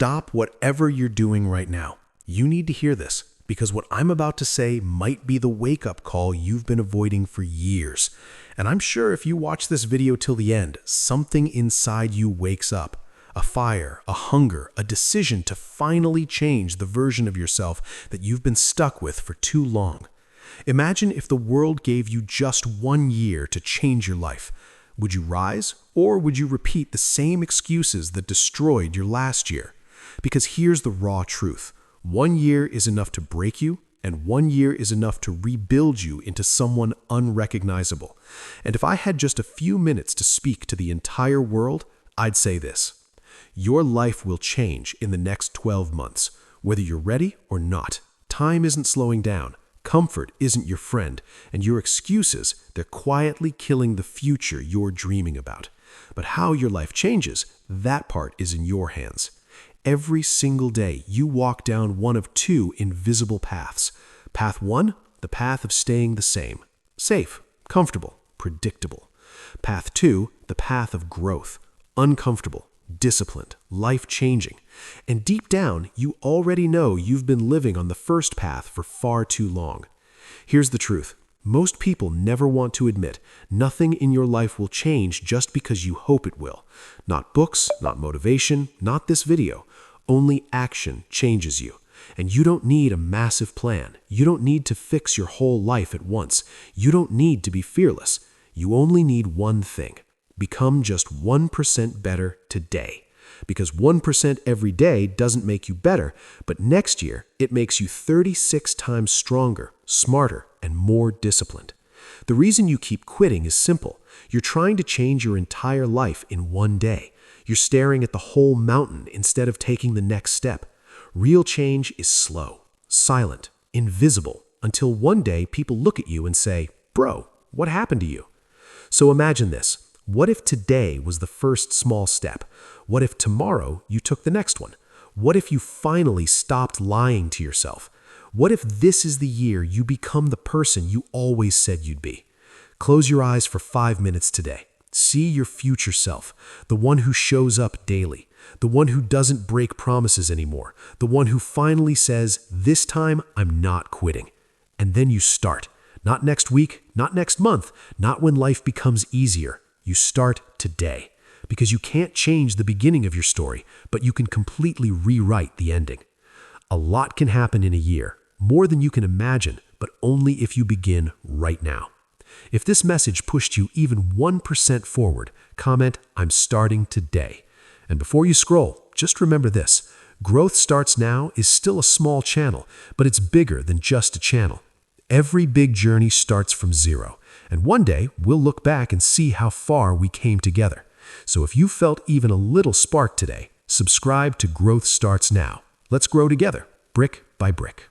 stop whatever you're doing right now. You need to hear this, because what I'm about to say might be the wake-up call you've been avoiding for years. And I'm sure if you watch this video till the end, something inside you wakes up. A fire, a hunger, a decision to finally change the version of yourself that you've been stuck with for too long. Imagine if the world gave you just 1 year to change your life. Would you rise, or would you repeat the same excuses that destroyed your last year? Because here's the raw truth. 1 year is enough to break you, and 1 year is enough to rebuild you into someone unrecognizable. And if I had just a few minutes to speak to the entire world, I'd say this. Your life will change in the next 12 months, whether you're ready or not. Time isn't slowing down. Comfort isn't your friend, and your excuses, they're quietly killing the future you're dreaming about. But how your life changes, that part is in your hands. Every single day, you walk down one of two invisible paths. Path 1, the path of staying the same. Safe, comfortable, predictable. Path 2, the path of growth. Uncomfortable, disciplined, life-changing. And deep down, you already know you've been living on the first path for far too long. Here's the truth. Most people never want to admit nothing in your life will change just because you hope it will. Not books, not motivation, not this video. Only action changes you. And you don't need a massive plan. You don't need to fix your whole life at once. You don't need to be fearless. You only need one thing. Become just 1% better today. Because 1% every day doesn't make you better, but next year it makes you 36 times stronger, smarter, and more disciplined. The reason you keep quitting is simple. You're trying to change your entire life in 1 day. You're staring at the whole mountain instead of taking the next step. Real change is slow, silent, invisible, until one day people look at you and say, "Bro, what happened to you?" So imagine this. What if today was the first small step? What if tomorrow you took the next one? What if you finally stopped lying to yourself? What if this is the year you become the person you always said you'd be? Close your eyes for 5 minutes today. See your future self, the one who shows up daily, the one who doesn't break promises anymore, the one who finally says, "This time I'm not quitting." And then you start. Not next week, not next month, not when life becomes easier. You start today, because you can't change the beginning of your story, but you can completely rewrite the ending. A lot can happen in a year, more than you can imagine, but only if you begin right now. If this message pushed you even 1% forward, comment, "I'm starting today." And before you scroll, just remember this. Growth Starts Now is still a small channel, but it's bigger than just a channel. Every big journey starts from zero, and one day we'll look back and see how far we came together. So if you felt even a little spark today, subscribe to Growth Starts Now. Let's grow together, brick by brick.